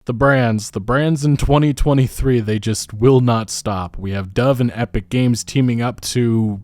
The brands in 2023, they just will not stop. We have Dove and Epic Games teaming up to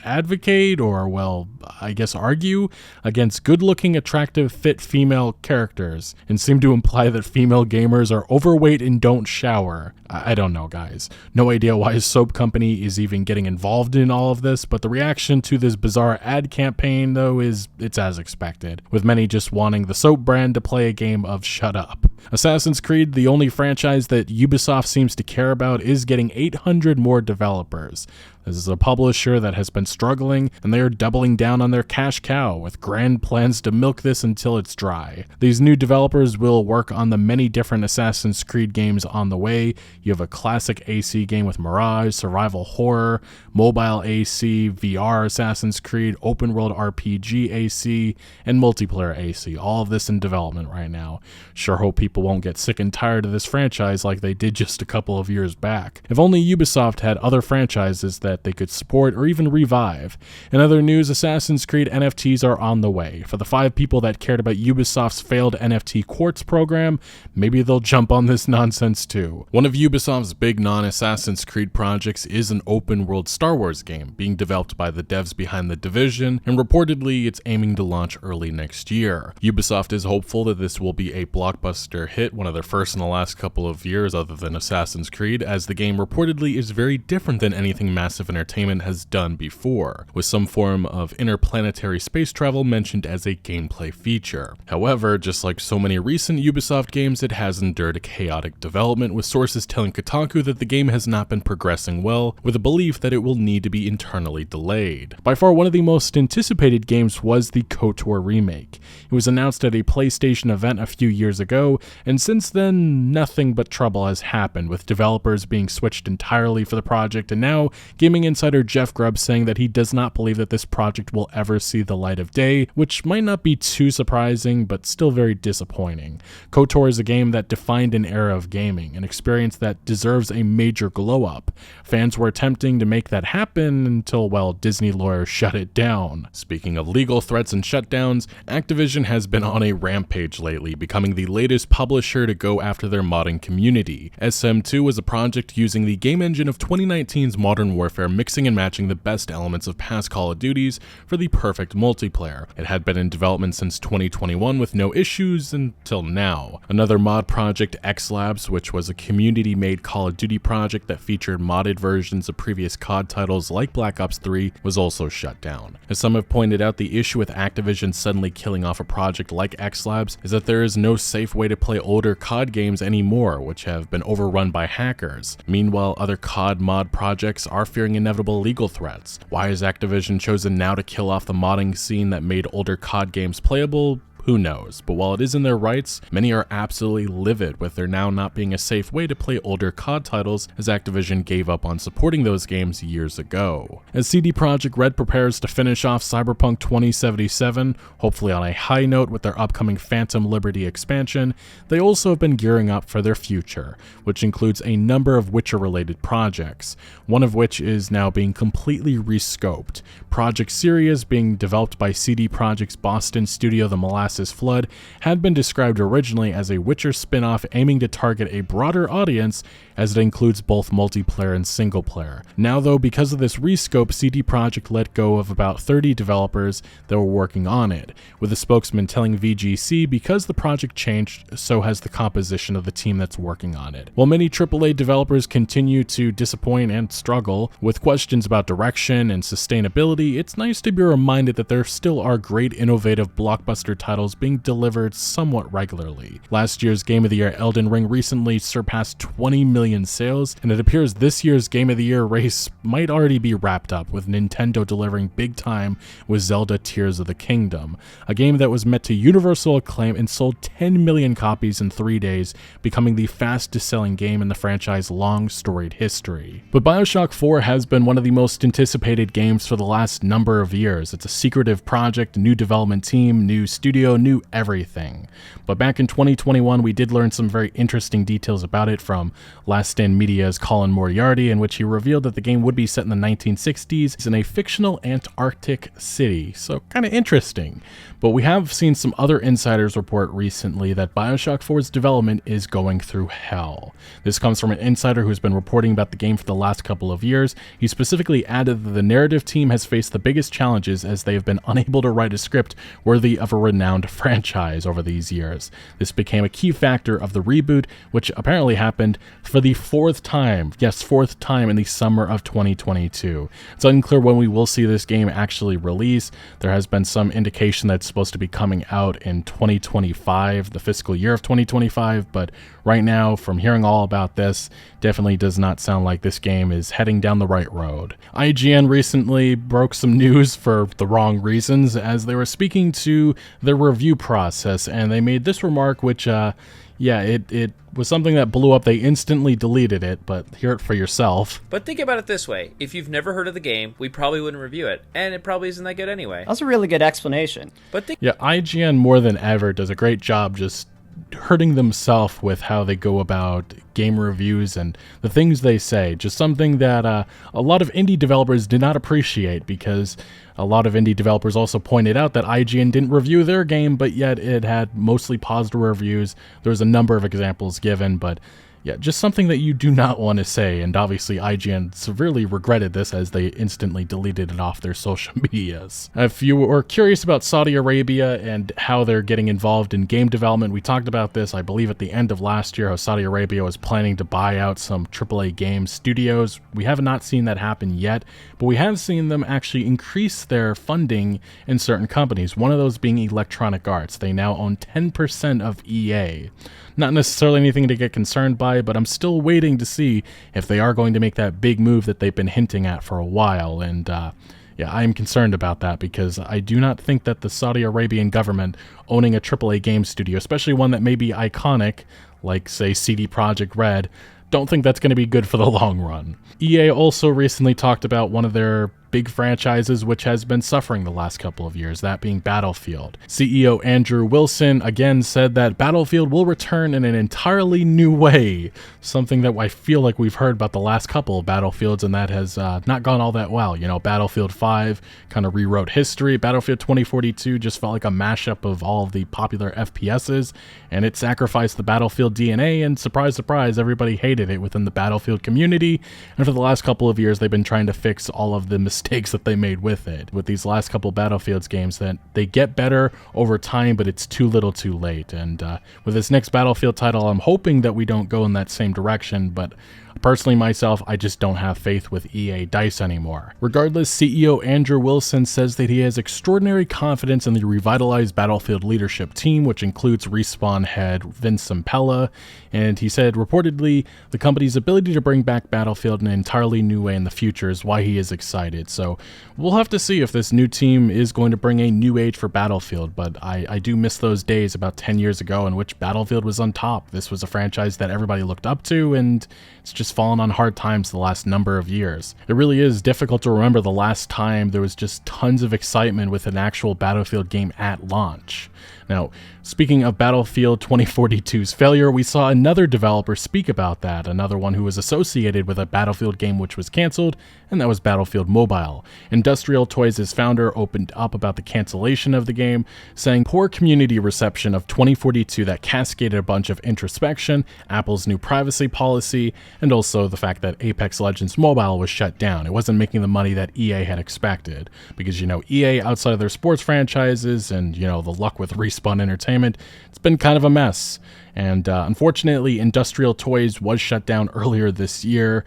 advocate, or well, I guess argue, against good-looking, attractive, fit female characters, and seem to imply that female gamers are overweight and don't shower. I don't know, guys. No idea why a soap company is even getting involved in all of this, but the reaction to this bizarre ad campaign, though, it's as expected, with many just wanting the soap brand to play a game of shut up. Assassin's Creed, the only franchise that Ubisoft seems to care about, is getting 800 more developers. This is a publisher that has been struggling, and they are doubling down on their cash cow with grand plans to milk this until it's dry. These new developers will work on the many different Assassin's Creed games on the way. You have a classic AC game with Mirage, survival horror, mobile AC, VR Assassin's Creed, open world RPG AC, and multiplayer AC. All of this in development right now. Sure hope people won't get sick and tired of this franchise like they did just a couple of years back. If only Ubisoft had other franchises that they could support or even revive. In other news, Assassin's Creed NFTs are on the way. For the 5 people that cared about Ubisoft's failed NFT Quartz program, maybe they'll jump on this nonsense too. One of Ubisoft's big non-Assassin's Creed projects is an open-world Star Wars game being developed by the devs behind The Division, and reportedly it's aiming to launch early next year. Ubisoft is hopeful that this will be a blockbuster hit, one of their first in the last couple of years other than Assassin's Creed, as the game reportedly is very different than anything Massive Entertainment has done before, with some form of interplanetary space travel mentioned as a gameplay feature. However, just like so many recent Ubisoft games, it has endured a chaotic development, with sources telling Kotaku that the game has not been progressing well, with a belief that it will need to be internally delayed. By far one of the most anticipated games was the KOTOR remake. It was announced at a PlayStation event a few years ago, and since then, nothing but trouble has happened, with developers being switched entirely for the project, and now Gaming Insider Jeff Grubb saying that he does not believe that this project will ever see the light of day, which might not be too surprising, but still very disappointing. KOTOR is a game that defined an era of gaming, an experience that deserves a major glow-up. Fans were attempting to make that happen until, well, Disney lawyers shut it down. Speaking of legal threats and shutdowns, Activision has been on a rampage lately, becoming the latest publisher to go after their modding community. SM2 was a project using the game engine of 2019's Modern Warfare, mixing and matching the best elements of past Call of Duties for the perfect multiplayer. It had been in development since 2021 with no issues until now. Another mod project, X Labs, which was a community-made Call of Duty project that featured modded versions of previous COD titles like Black Ops 3, was also shut down. As some have pointed out, the issue with Activision suddenly killing off a project like X Labs is that there is no safe way to play older COD games anymore, which have been overrun by hackers. Meanwhile, other COD mod projects are fearing inevitable legal threats. Why has Activision chosen now to kill off the modding scene that made older COD games playable? Who knows, but while it is in their rights, many are absolutely livid with there now not being a safe way to play older COD titles, as Activision gave up on supporting those games years ago. As CD Projekt Red prepares to finish off Cyberpunk 2077, hopefully on a high note with their upcoming Phantom Liberty expansion, they also have been gearing up for their future, which includes a number of Witcher-related projects, one of which is now being completely rescoped. Project Sirius, being developed by CD Projekt's Boston studio The Molasses Flood, had been described originally as a Witcher spin-off aiming to target a broader audience, as it includes both multiplayer and single player. Now though, because of this rescope, CD Projekt let go of about 30 developers that were working on it, with a spokesman telling VGC because the project changed, so has the composition of the team that's working on it. While many AAA developers continue to disappoint and struggle with questions about direction and sustainability, it's nice to be reminded that there still are great innovative blockbuster titles being delivered somewhat regularly. Last year's Game of the Year Elden Ring recently surpassed 20 million sales, and it appears this year's Game of the Year race might already be wrapped up, with Nintendo delivering big time with Zelda Tears of the Kingdom, a game that was met to universal acclaim and sold 10 million copies in 3 days, becoming the fastest selling game in the franchise's long storied history. But BioShock 4 has been one of the most anticipated games for the last number of years. It's a secretive project, new development team, new studio, studio knew everything. But back in 2021, we did learn some very interesting details about it from Last Stand Media's Colin Moriarty, in which he revealed that the game would be set in the 1960s in a fictional Antarctic city. So kind of interesting. But we have seen some other insiders report recently that BioShock 4's development is going through hell. This comes from an insider who's been reporting about the game for the last couple of years. He specifically added that the narrative team has faced the biggest challenges as they have been unable to write a script worthy of a renowned franchise over these years. This became a key factor of the reboot, which apparently happened for the fourth time in the summer of 2022. It's unclear when we will see this game actually release. There has been some indication that it's supposed to be coming out in 2025, the fiscal year of 2025, but right now, from hearing all about this, definitely does not sound like this game is heading down the right road. IGN recently broke some news for the wrong reasons as they were speaking to the review process, and they made this remark, which, it was something that blew up. They instantly deleted it, but hear it for yourself. But think about it this way. If you've never heard of the game, we probably wouldn't review it, and it probably isn't that good anyway. That's a really good explanation. But IGN more than ever does a great job just hurting themselves with how they go about game reviews and the things they say. Just something that a lot of indie developers did not appreciate, because a lot of indie developers also pointed out that IGN didn't review their game, but yet it had mostly positive reviews. There was a number of examples given, but yeah, just something that you do not want to say, and obviously IGN severely regretted this as they instantly deleted it off their social medias. If you were curious about Saudi Arabia and how they're getting involved in game development, we talked about this, I believe, at the end of last year, how Saudi Arabia was planning to buy out some AAA game studios. We have not seen that happen yet, but we have seen them actually increase their funding in certain companies, one of those being Electronic Arts. They now own 10% of EA. Not necessarily anything to get concerned by, but I'm still waiting to see if they are going to make that big move that they've been hinting at for a while. And I am concerned about that, because I do not think that the Saudi Arabian government owning a AAA game studio, especially one that may be iconic, like, say, CD Projekt Red, don't think that's going to be good for the long run. EA also recently talked about one of their big franchises which has been suffering the last couple of years, that being Battlefield. CEO Andrew Wilson again said that Battlefield will return in an entirely new way, something that I feel like we've heard about the last couple of Battlefields, and that has not gone all that well. You know, Battlefield 5 kind of rewrote history. Battlefield 2042 just felt like a mashup of all of the popular FPSs, and it sacrificed the Battlefield DNA, and surprise, surprise, everybody hated it within the Battlefield community, and for the last couple of years they've been trying to fix all of the mistakes that they made with it. With these last couple Battlefields games, that they get better over time, but it's too little too late. And with this next Battlefield title, I'm hoping that we don't go in that same direction, but personally myself, I just don't have faith with EA DICE anymore. Regardless, CEO Andrew Wilson says that he has extraordinary confidence in the revitalized Battlefield leadership team, which includes Respawn head Vince Zampella, and he said reportedly the company's ability to bring back Battlefield in an entirely new way in the future is why he is excited. So we'll have to see if this new team is going to bring a new age for Battlefield, but I do miss those days about 10 years ago in which Battlefield was on top. This was a franchise that everybody looked up to, and it's just fallen on hard times the last number of years. It really is difficult to remember the last time there was just tons of excitement with an actual Battlefield game at launch. Now, speaking of Battlefield 2042's failure, we saw another developer speak about that, another one who was associated with a Battlefield game which was canceled, and that was Battlefield Mobile. Industrial Toys' founder opened up about the cancellation of the game, saying poor community reception of 2042 that cascaded a bunch of introspection, Apple's new privacy policy, and also the fact that Apex Legends Mobile was shut down. It wasn't making the money that EA had expected, because, you know, EA, outside of their sports franchises and, you know, the luck with Respawn Entertainment, it's been kind of a mess. And unfortunately, Industrial Toys was shut down earlier this year.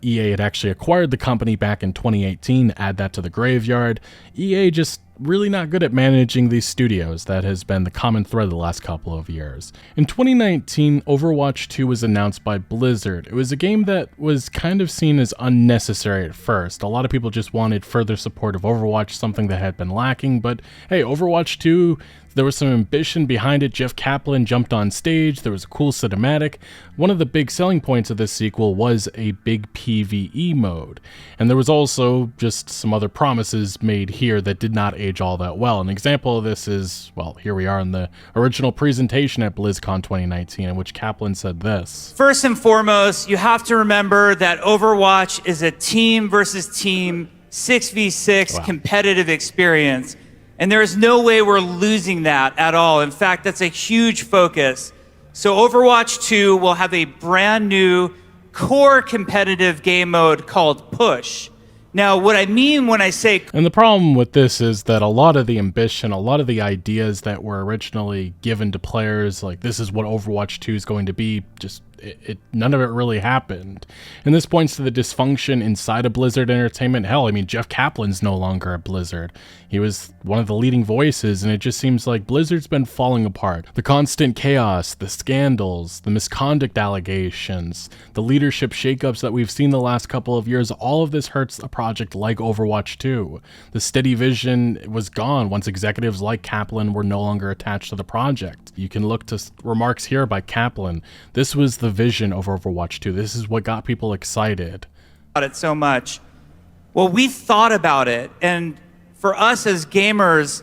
EA had actually acquired the company back in 2018, add that to the graveyard. EA just really not good at managing these studios. That has been the common thread the last couple of years. In 2019, Overwatch 2 was announced by Blizzard. It was a game that was kind of seen as unnecessary at first. A lot of people just wanted further support of Overwatch, something that had been lacking, but hey, Overwatch 2, There was some ambition behind it. Jeff Kaplan jumped on stage. There was a cool cinematic. One of the big selling points of this sequel was a big PvE mode. And there was also just some other promises made here that did not age all that well. An example of this is, well, here we are in the original presentation at BlizzCon 2019, in which Kaplan said this. First and foremost, you have to remember that Overwatch is a team versus team 6v6 competitive experience. And there is no way we're losing that at all. In fact, that's a huge focus. So Overwatch 2 will have a brand new core competitive game mode called Push. Now, what I mean when I say... And the problem with this is that a lot of the ambition, a lot of the ideas that were originally given to players, like this is what Overwatch 2 is going to be, just none of it really happened. And this points to the dysfunction inside of Blizzard Entertainment. Hell, I mean, Jeff Kaplan's no longer at Blizzard. He was one of the leading voices, and it just seems like Blizzard's been falling apart. The constant chaos, the scandals, the misconduct allegations, the leadership shakeups that we've seen the last couple of years, all of this hurts a project like Overwatch 2. The steady vision was gone once executives like Kaplan were no longer attached to the project. You can look to remarks here by Kaplan. This was the vision of Overwatch 2. This is what got people excited. About it so much. Well, we thought about it, and for us as gamers,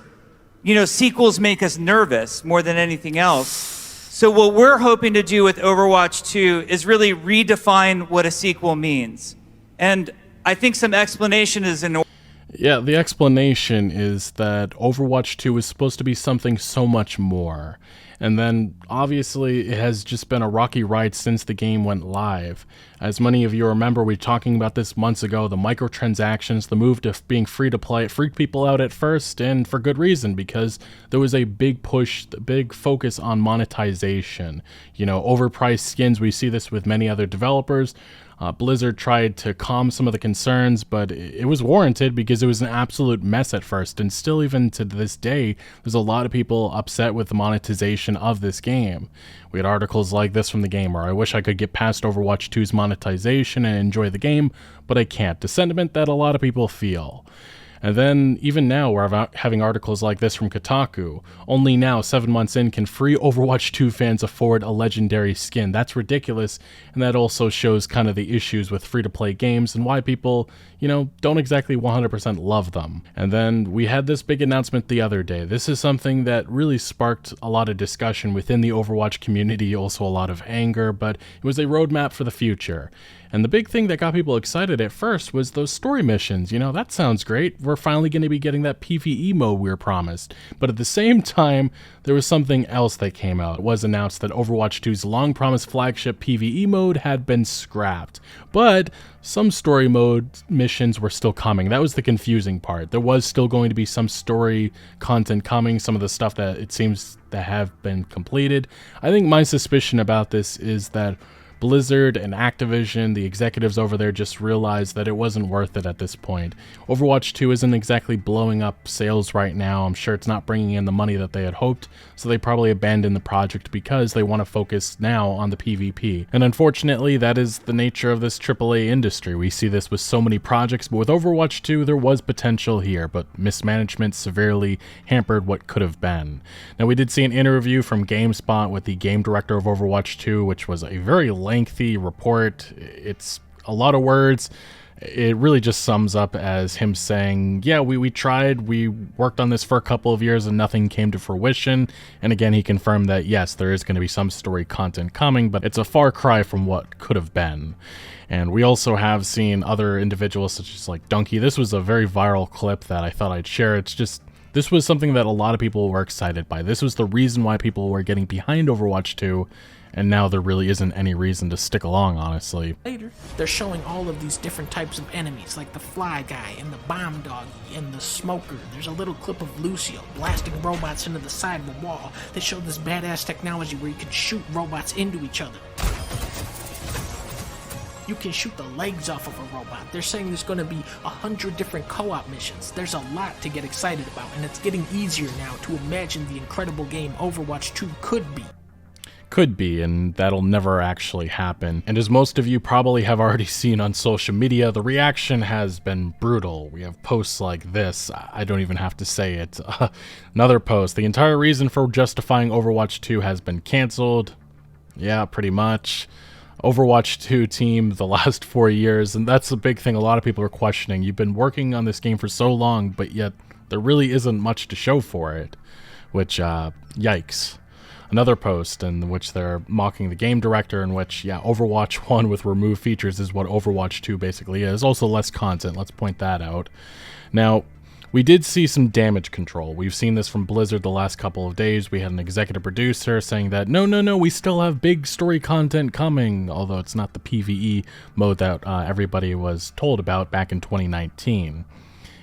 you know, sequels make us nervous more than anything else. So what we're hoping to do with Overwatch 2 is really redefine what a sequel means. And I think some explanation is in order. Yeah, the explanation is that Overwatch 2 is supposed to be something so much more. And then, obviously, it has just been a rocky ride since the game went live. As many of you remember, we were talking about this months ago, the microtransactions, the move to being free to play, it freaked people out at first, and for good reason, because there was a big push, a big focus on monetization. You know, overpriced skins, we see this with many other developers. Blizzard tried to calm some of the concerns, but it was warranted because it was an absolute mess at first, and still even to this day, there's a lot of people upset with the monetization of this game. We had articles like this from The Gamer: I wish I could get past Overwatch 2's monetization and enjoy the game, but I can't. The sentiment that a lot of people feel. And then, even now, we're having articles like this from Kotaku. Only now, 7 months in, can free Overwatch 2 fans afford a legendary skin. That's ridiculous, and that also shows kind of the issues with free-to-play games and why people, you know, don't exactly 100% love them. And then we had this big announcement the other day. This is something that really sparked a lot of discussion within the Overwatch community, also a lot of anger, but it was a roadmap for the future. And the big thing that got people excited at first was those story missions. You know, that sounds great. We're finally going to be getting that PvE mode we were promised. But at the same time, there was something else that came out. It was announced that Overwatch 2's long-promised flagship PvE mode had been scrapped. But some story mode missions were still coming. That was the confusing part. There was still going to be some story content coming, some of the stuff that it seems to have been completed. I think my suspicion about this is that Blizzard and Activision, the executives over there, just realized that it wasn't worth it at this point. Overwatch 2 isn't exactly blowing up sales right now. I'm sure it's not bringing in the money that they had hoped, so they probably abandoned the project because they want to focus now on the PvP. And unfortunately, that is the nature of this AAA industry. We see this with so many projects, but with Overwatch 2, there was potential here, but mismanagement severely hampered what could have been. Now, we did see an interview from GameSpot with the game director of Overwatch 2, which was a very lengthy report. It's a lot of words. It really just sums up as him saying, yeah, we tried, we worked on this for a couple of years and nothing came to fruition. And again, he confirmed that yes, there is going to be some story content coming, but it's a far cry from what could have been. And we also have seen other individuals such as like Donkey. This was a very viral clip that I thought I'd share. It's just, this was something that a lot of people were excited by. This was the reason why people were getting behind Overwatch 2. And now there really isn't any reason to stick along, honestly. Later, they're showing all of these different types of enemies, like the fly guy and the bomb doggy and the smoker. There's a little clip of Lucio blasting robots into the side of the wall. They showed this badass technology where you can shoot robots into each other. You can shoot the legs off of a robot. They're saying there's going to be 100 different co-op missions. There's a lot to get excited about, and it's getting easier now to imagine the incredible game Overwatch 2 could be. could be, and that'll never actually happen. And as most of you probably have already seen on social media, the reaction has been brutal. We have posts like this. I don't even have to say it. Another post. The entire reason for justifying Overwatch 2 has been canceled. Yeah, pretty much. Overwatch 2 team the last 4 years, and that's the big thing a lot of people are questioning. You've been working on this game for so long, but yet there really isn't much to show for it, which, yikes. Another post in which they're mocking the game director, in which, yeah, Overwatch 1 with removed features is what Overwatch 2 basically is. Also less content, let's point that out. Now, we did see some damage control. We've seen this from Blizzard the last couple of days. We had an executive producer saying that, no, we still have big story content coming, although it's not the PvE mode that everybody was told about back in 2019.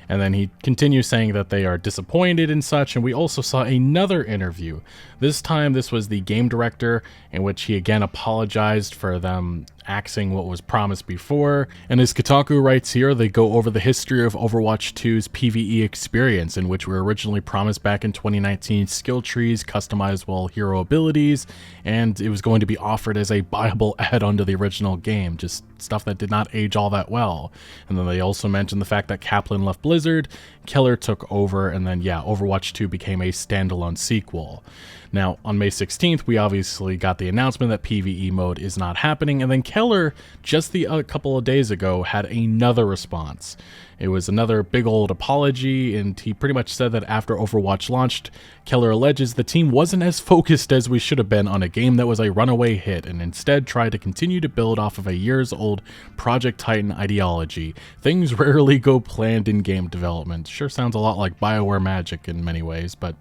And then he continues saying that they are disappointed and such, and we also saw another interview. This time, this was the game director, in which he again apologized for them axing what was promised before. And as Kotaku writes here, they go over the history of Overwatch 2's PvE experience, in which we were originally promised back in 2019 skill trees, customizable hero abilities, and it was going to be offered as a buyable add-on to the original game, just stuff that did not age all that well. And then they also mentioned the fact that Kaplan left Blizzard, Keller took over, and then, yeah, Overwatch 2 became a standalone sequel. Now, on May 16th, we obviously got the announcement that PvE mode is not happening, and then Keller, just a couple of days ago, had another response. It was another big old apology, and he pretty much said that after Overwatch launched, Keller alleges the team wasn't as focused as we should have been on a game that was a runaway hit, and instead tried to continue to build off of a years-old Project Titan ideology. Things rarely go planned in game development. Sure sounds a lot like BioWare magic in many ways, but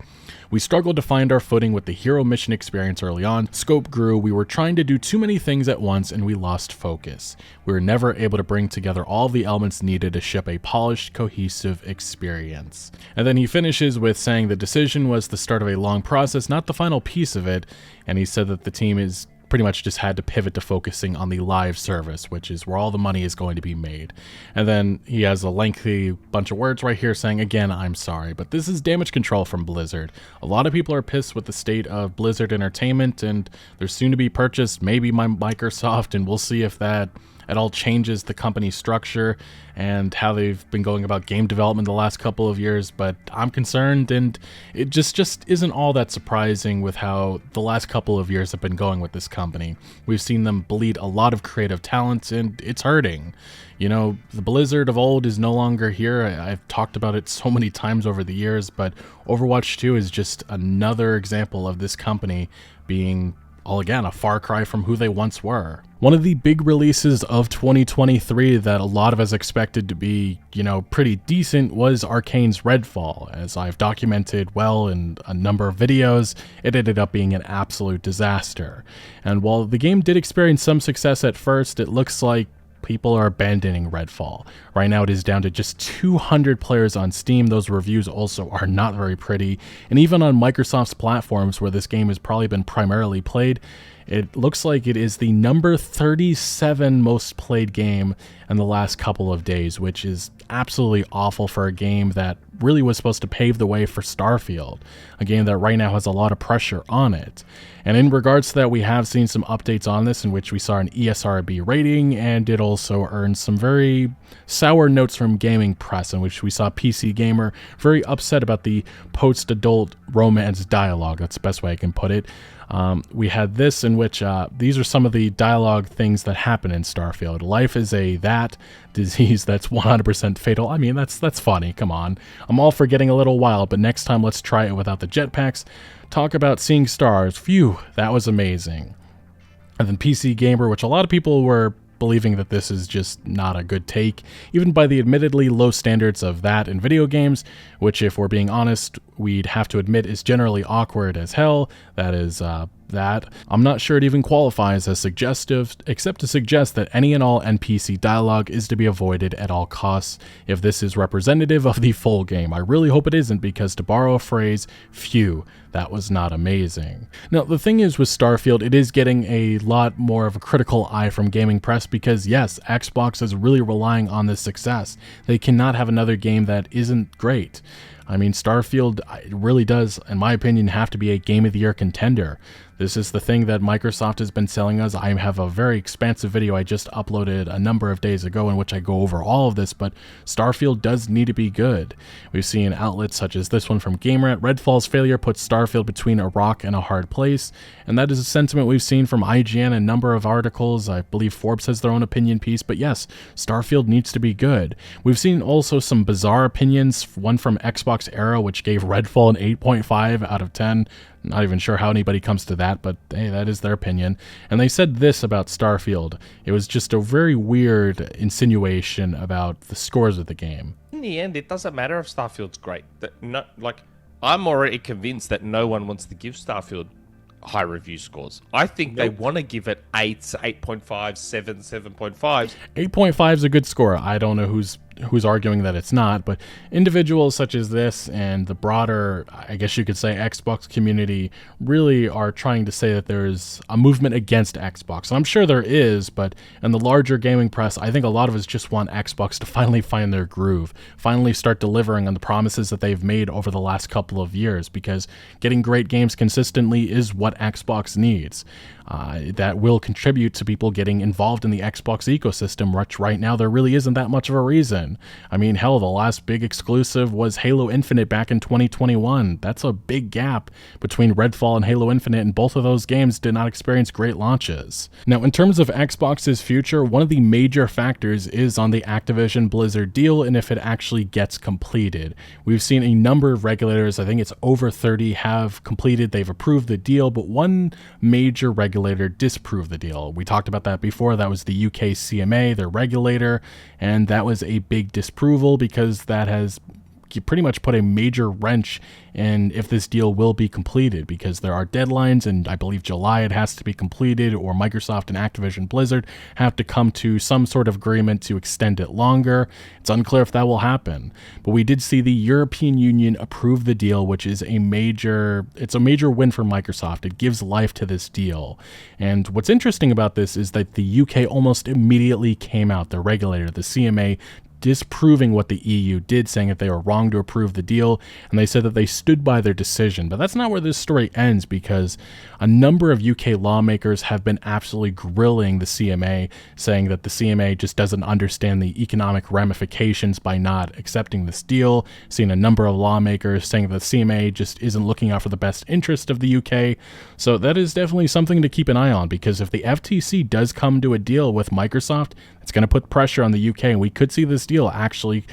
we struggled to find our footing with the hero mission experience early on. Scope grew, we were trying to do too many things at once, and we lost focus. We were never able to bring together all the elements needed to ship a polished, cohesive experience. And then he finishes with saying the decision was the start of a long process, not the final piece of it, and he said that the team is pretty much just had to pivot to focusing on the live service, which is where all the money is going to be made. And then he has a lengthy bunch of words right here saying, again, I'm sorry, but this is damage control from Blizzard. A lot of people are pissed with the state of Blizzard Entertainment, and they're soon to be purchased, maybe by Microsoft, and we'll see if that at all changes the company structure and how they've been going about game development the last couple of years, but I'm concerned, and it just isn't all that surprising with how the last couple of years have been going with this company. We've seen them bleed a lot of creative talent, and it's hurting. You know, the Blizzard of old is no longer here. I've talked about it so many times over the years, but Overwatch 2 is just another example of this company being, well, again, a far cry from who they once were. One of the big releases of 2023 that a lot of us expected to be, you know, pretty decent was Arcane's Redfall. As I've documented well in a number of videos, it ended up being an absolute disaster. And while the game did experience some success at first, it looks like people are abandoning Redfall. Right now it is down to just 200 players on Steam. Those reviews also are not very pretty. And even on Microsoft's platforms, where this game has probably been primarily played, it looks like it is the number 37 most played game in the last couple of days, which is absolutely awful for a game that really was supposed to pave the way for Starfield, a game that right now has a lot of pressure on it. And in regards to that, we have seen some updates on this, in which we saw an ESRB rating, and it also earned some very sour notes from gaming press, in which we saw PC Gamer very upset about the post-adult romance dialogue. That's the best way I can put it. We had this, in which these are some of the dialogue things that happen in Starfield. Life is a disease that's 100% fatal. I mean, that's funny. Come on. I'm all for getting a little wild, but next time let's try it without the jetpacks. Talk about seeing stars. Phew, that was amazing. And then PC Gamer, which a lot of people were believing that this is just not a good take, even by the admittedly low standards of that in video games, which, if we're being honest, we'd have to admit is generally awkward as hell. That is that. I'm not sure it even qualifies as suggestive, except to suggest that any and all NPC dialogue is to be avoided at all costs if this is representative of the full game. I really hope it isn't, because, to borrow a phrase, phew, that was not amazing. Now, the thing is with Starfield, it is getting a lot more of a critical eye from gaming press, because yes, Xbox is really relying on this success. They cannot have another game that isn't great. I mean, Starfield really does, in my opinion, have to be a Game of the Year contender. This is the thing that Microsoft has been selling us. I have a very expansive video I just uploaded a number of days ago in which I go over all of this, but Starfield does need to be good. We've seen outlets such as this one from GamerNet. Redfall's failure puts Starfield between a rock and a hard place, and that is a sentiment we've seen from IGN, a number of articles. I believe Forbes has their own opinion piece, but yes, Starfield needs to be good. We've seen also some bizarre opinions, one from Xbox Era, which gave Redfall an 8.5 out of 10. Not even sure how anybody comes to that, but hey, that is their opinion. And they said this about Starfield. It was just a very weird insinuation about the scores of the game. In the end, it doesn't matter if Starfield's great. I'm already convinced that no one wants to give Starfield high review scores. I think they want to give it 8s, 8.5, 7, 7.5s. 8.5 is a good score. I don't know who's arguing that it's not, but individuals such as this and the broader, I guess you could say, Xbox community really are trying to say that there's a movement against Xbox. And I'm sure there is, but in the larger gaming press, I think a lot of us just want Xbox to finally find their groove, finally start delivering on the promises that they've made over the last couple of years, because getting great games consistently is what Xbox needs. That will contribute to people getting involved in the Xbox ecosystem, which right now there really isn't that much of a reason. I mean, hell, the last big exclusive was Halo Infinite back in 2021. That's a big gap between Redfall and Halo Infinite, and both of those games did not experience great launches. Now, in terms of Xbox's future, one of the major factors is on the Activision Blizzard deal and if it actually gets completed. We've seen a number of regulators, I think it's over 30, have completed, they've approved the deal, but one major regulator disproved the deal. We talked about that before. That was the UK CMA, their regulator, and that was a big disapproval because that has pretty much put a major wrench in if this deal will be completed, because there are deadlines, and I believe July it has to be completed, or Microsoft and Activision Blizzard have to come to some sort of agreement to extend it longer. It's unclear if that will happen, but we did see the European Union approve the deal, which is a major win for Microsoft. It gives life to this deal. And what's interesting about this is that the UK almost immediately came out, the regulator, the CMA, disproving what the EU did, saying that they were wrong to approve the deal, and they said that they stood by their decision. But that's not where this story ends, because a number of UK lawmakers have been absolutely grilling the CMA, saying that the CMA just doesn't understand the economic ramifications by not accepting this deal. Seen a number of lawmakers saying that the CMA just isn't looking out for the best interest of the UK. So that is definitely something to keep an eye on, because if the FTC does come to a deal with Microsoft, it's going to put pressure on the UK, and we could see this deal actually,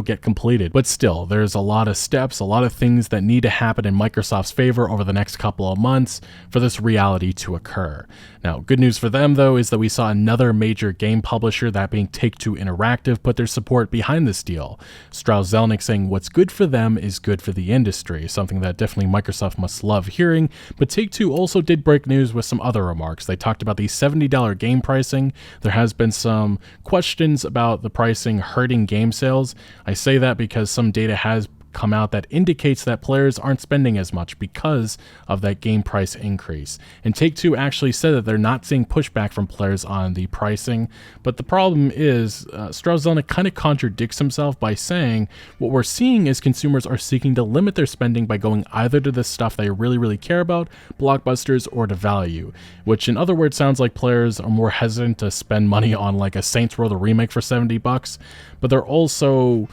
get completed. But still, there's a lot of steps, a lot of things that need to happen in Microsoft's favor over the next couple of months for this reality to occur. Now, good news for them, though, is that we saw another major game publisher, that being Take-Two Interactive, put their support behind this deal. Strauss-Zelnick saying what's good for them is good for the industry, something that definitely Microsoft must love hearing. But Take-Two also did break news with some other remarks. They talked about the $70 game pricing. There has been some questions about the pricing hurting game sales. I say that because some data has come out that indicates that players aren't spending as much because of that game price increase. And Take-Two actually said that they're not seeing pushback from players on the pricing, but the problem is Strauss-Zelnick kind of contradicts himself by saying what we're seeing is consumers are seeking to limit their spending by going either to the stuff they really, really care about, blockbusters, or to value, which in other words sounds like players are more hesitant to spend money on like a Saints Row the remake for $70, but they're also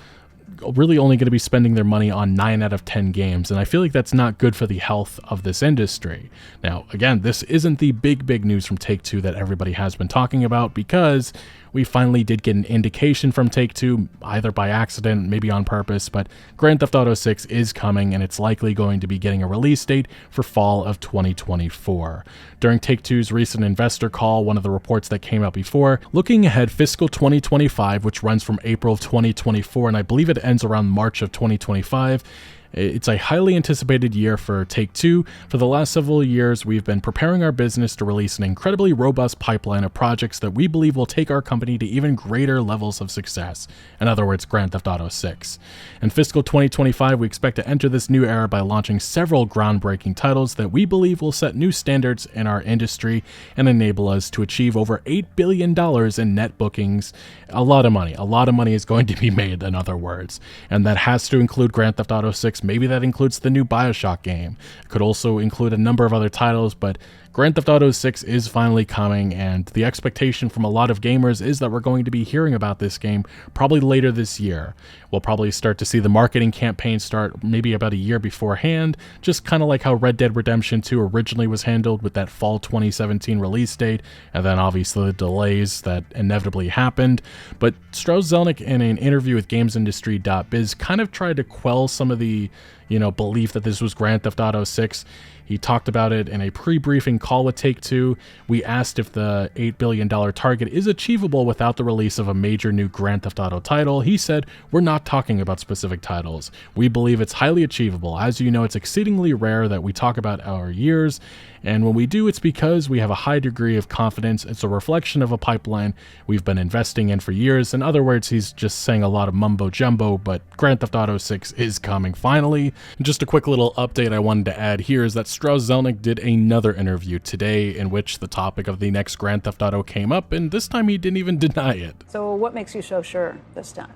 really only going to be spending their money on 9 out of 10 games, and I feel like that's not good for the health of this industry. Now, again, this isn't the big news from Take-Two that everybody has been talking about, because we finally did get an indication from Take-Two, either by accident, maybe on purpose, but Grand Theft Auto 6 is coming, and it's likely going to be getting a release date for fall of 2024. During Take-Two's recent investor call, one of the reports that came out before, looking ahead fiscal 2025, which runs from April of 2024, and I believe it ends around March of 2025, It's a highly anticipated year for Take-Two. For the last several years, we've been preparing our business to release an incredibly robust pipeline of projects that we believe will take our company to even greater levels of success. In other words, Grand Theft Auto 6. In fiscal 2025, we expect to enter this new era by launching several groundbreaking titles that we believe will set new standards in our industry and enable us to achieve over $8 billion in net bookings. A lot of money is going to be made, in other words, and that has to include Grand Theft Auto 6. Maybe that includes the new BioShock game. It could also include a number of other titles, but Grand Theft Auto 6 is finally coming, and the expectation from a lot of gamers is that we're going to be hearing about this game probably later this year. We'll probably start to see the marketing campaign start maybe about a year beforehand, just kind of like how Red Dead Redemption 2 originally was handled with that fall 2017 release date, and then obviously the delays that inevitably happened. But Strauss-Zelnick, in an interview with GamesIndustry.biz, kind of tried to quell some of the belief that this was Grand Theft Auto 6. He talked about it in a pre-briefing call with Take-Two. We asked if the $8 billion target is achievable without the release of a major new Grand Theft Auto title. He said, "We're not talking about specific titles. We believe it's highly achievable. As you know, it's exceedingly rare that we talk about our years, and when we do, it's because we have a high degree of confidence. It's a reflection of a pipeline we've been investing in for years." In other words, he's just saying a lot of mumbo-jumbo, but Grand Theft Auto 6 is coming finally. And just a quick little update I wanted to add here is that Strauss-Zelnick did another interview today in which the topic of the next Grand Theft Auto came up, and this time he didn't even deny it. So what makes you so sure this time?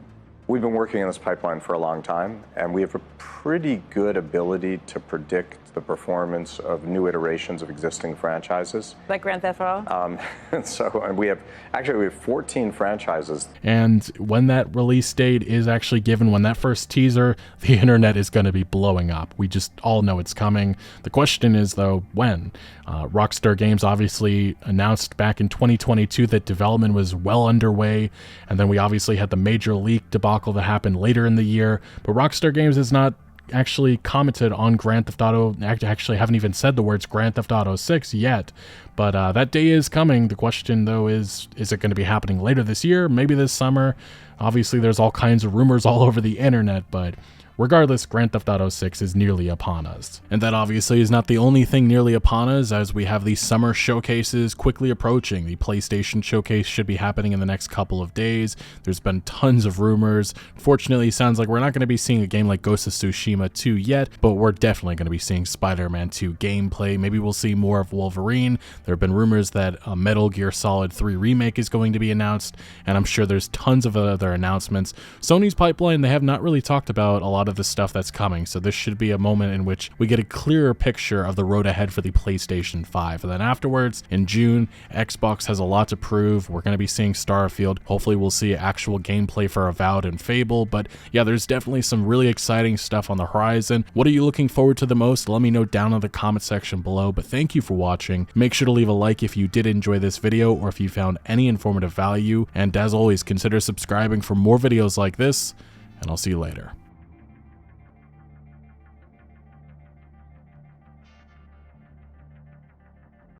We've been working on this pipeline for a long time, and we have a pretty good ability to predict the performance of new iterations of existing franchises. Like Grand Theft Auto? And we have 14 franchises. And when that release date is actually given, when that first teaser, the internet is going to be blowing up. We just all know it's coming. The question is, though, when? Rockstar Games obviously announced back in 2022 that development was well underway, and then we obviously had the major leak debacle that happened later in the year, but Rockstar Games has not actually commented on Grand Theft Auto. Actually haven't even said the words Grand Theft Auto 6 yet, but that day is coming. The question, though, is it going to be happening later this year, maybe this summer? Obviously there's all kinds of rumors all over the internet, but regardless, Grand Theft Auto 6 is nearly upon us. And that obviously is not the only thing nearly upon us, as we have these summer showcases quickly approaching. The PlayStation showcase should be happening in the next couple of days. There's been tons of rumors. Fortunately, it sounds like we're not going to be seeing a game like Ghost of Tsushima 2 yet, but we're definitely going to be seeing Spider-Man 2 gameplay. Maybe we'll see more of Wolverine. There have been rumors that a Metal Gear Solid 3 remake is going to be announced, and I'm sure there's tons of other announcements. Sony's pipeline, they have not really talked about a lot of the stuff that's coming, so this should be a moment in which we get a clearer picture of the road ahead for the PlayStation 5. And then afterwards, in June, Xbox has a lot to prove. We're going to be seeing Starfield. Hopefully we'll see actual gameplay for Avowed and Fable, but yeah, there's definitely some really exciting stuff on the horizon. What are you looking forward to the most? Let me know down in the comment section below, but thank you for watching. Make sure to leave a like if you did enjoy this video or if you found any informative value, and as always, consider subscribing for more videos like this, and I'll see you later.